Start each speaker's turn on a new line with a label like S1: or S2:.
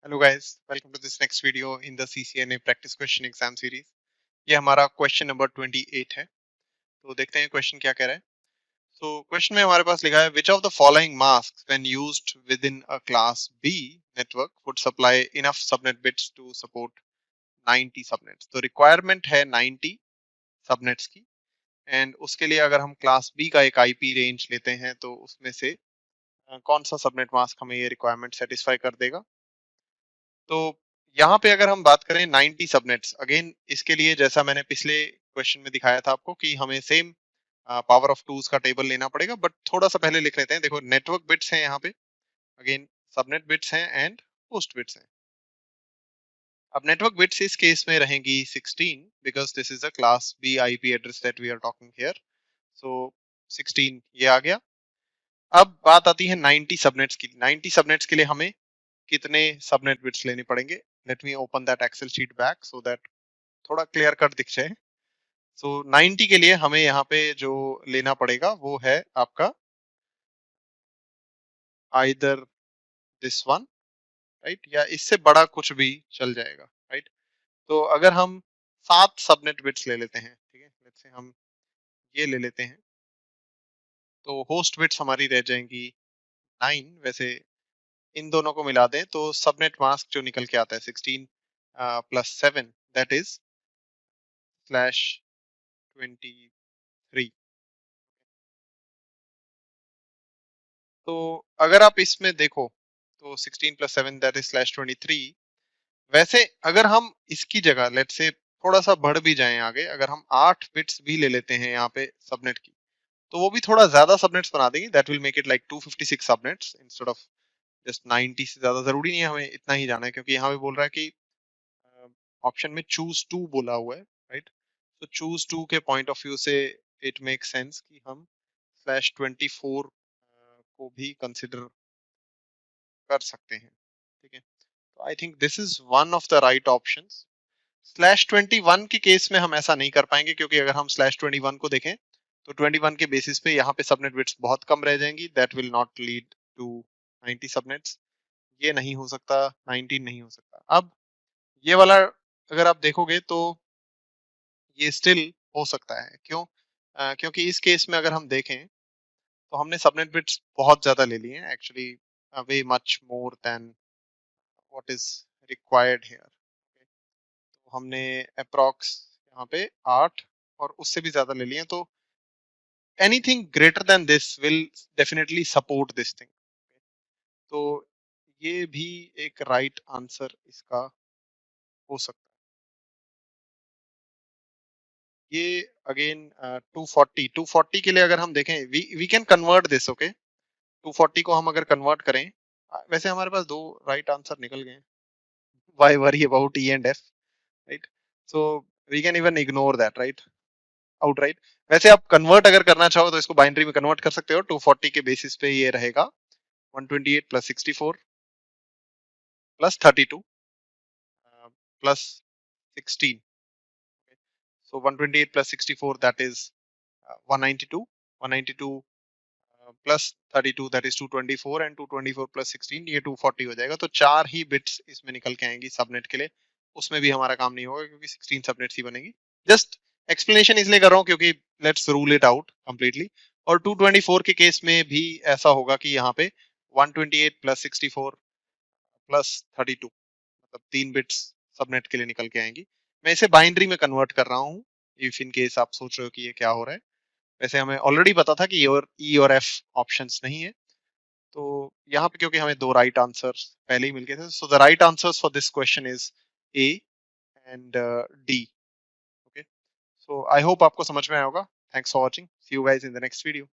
S1: Hello guys, welcome to this next video in the CCNA practice question exam series. ये हमारा question number 28 है। तो देखते हैं क्वेश्चन क्या कह रहा है। सो क्वेश्चन में हमारे पास लिखा है which of the following mask when used with in a class B network would supply enough subnet bits to support 90 subnets. तो रिक्वायरमेंट है 90 सबनेट्स की, एंड उसके लिए अगर हम क्लास बी का एक आईपी रेंज लेते हैं तो उसमें से कौन सा सबनेट मास्क हमें ये रिक्वायरमेंट सेटिस्फाई कर देगा। तो यहाँ पे अगर हम बात करें 90 सबनेट्स, अगेन इसके लिए जैसा मैंने पिछले क्वेश्चन में दिखाया था आपको कि हमें सेम पावर ऑफ टूज का टेबल लेना पड़ेगा, बट थोड़ा सा पहले लिख लेते हैं। देखो, नेटवर्क बिट्स हैं यहाँ पे, अगेन सबनेट बिट्स हैं एंड होस्ट बिट्स हैं। अब नेटवर्क बिट्स इस केस में रहेंगी 16 because this is a class B IP address that we are talking here. So 16 ये आ गया। अब बात आती है 90 सबनेट्स की। 90 सबनेट्स के लिए हमें कितने सबनेट बिट्स लेने पड़ेंगे। Let me open that excel sheet back so that थोड़ा क्लियर कट दिख जाए। सो 90 के लिए हमें यहाँ पे जो लेना पड़ेगा वो है आपका आइदर दिस वन, राइट, या इससे बड़ा कुछ भी चल जाएगा, राइट। तो अगर हम 7 सबनेट बिट्स ले लेते हैं, ठीक है, लेट्स से हम ये ले लेते हैं, तो होस्ट बिट्स हमारी रह जाएंगी 9। वैसे इन दोनों को मिला दें तो सबनेट मास्क जो निकल के आता है 16 प्लस 7 दैट इज /23। तो अगर आप इसमें देखो तो 16 प्लस 7 दैट इज /23। वैसे अगर हम इसकी जगह लेट से थोड़ा सा बढ़ भी जाएं आगे, अगर हम 8 बिट्स भी ले लेते हैं यहाँ पे सबनेट की, तो वो भी थोड़ा ज्यादा सबनेट्स बना देंगे। That will make it like 256 subnets instead of just 90। से ज्यादा जरूरी नहीं है हमें इतना ही जाना है, क्योंकि यहाँ पे बोल रहा है कि ऑप्शन में चूज टू बोला हुआ है, राइट। तो चूज टू के पॉइंट ऑफ व्यू से इट मेक सेंस कि हम /24 को भी कंसिडर कर सकते हैं, ठीक है। तो I think this is one of the right option. /21 के केस में हम ऐसा नहीं कर पाएंगे, क्योंकि अगर हम /21 को देखें तो 21 के बेसिस पे यहाँ पे सबनेट बिट्स बहुत कम रह जाएंगी। That will not lead to 90 subnets. ये नहीं हो सकता, 19 नहीं हो सकता। अब ये वाला अगर आप देखोगे तो ये स्टिल हो सकता है। क्यों? क्योंकि इस केस में अगर हम देखें तो हमने सबनेट बिट्स बहुत ज्यादा ले लिए हैं, actually way much more than what is required here. तो हमने अप्रॉक्स यहाँ पे 8 और उससे भी ज्यादा ले लिए हैं, तो anything greater than this will definitely support this thing. तो ये भी एक राइट आंसर इसका हो सकता है। ये अगेन 240 के लिए अगर हम देखें, we can convert this, okay. 240 को हम अगर कन्वर्ट करें, वैसे हमारे पास दो राइट आंसर निकल गए हैं। Why worry about E and F, right. So we can even ignore that, right, outright. वैसे आप कन्वर्ट अगर करना चाहो तो इसको बाइनरी में कन्वर्ट कर सकते हो। 240 के बेसिस पे ये रहेगा 128 plus 64 plus 32 plus 16। So 128 plus 64 that is 192. 192 plus 32 that is 224 and 224 plus 16 ये 240 हो जाएगा। तो 4 ही बिट्स इसमें निकल के आएंगी सबनेट के लिए। उसमें भी हमारा काम नहीं होगा क्योंकि 16 सबनेट्स ही बनेगी। जस्ट एक्सप्लेनेशन इसलिए कर रहा हूँ क्योंकि let's rule it out completely. और 224 के केस में भी ऐसा होगा कि यहाँ पे 128 प्लस 64 प्लस 32 मतलब 3 बिट्स सबनेट के लिए निकल के आएंगी। मैं इसे बाइनरी में कन्वर्ट कर रहा हूँ इफ इन केस आप सोच रहे हो कि ये क्या हो रहा है। वैसे हमें ऑलरेडी पता था कि ई और एफ ऑप्शंस नहीं है। तो यहाँ पे क्योंकि हमें दो राइट आंसर्स पहले ही मिल गए थे, so the right answers for this question is A and D. Okay, so I hope आपको समझ में आया होगा। Thanks for watching, see you guys in the next video.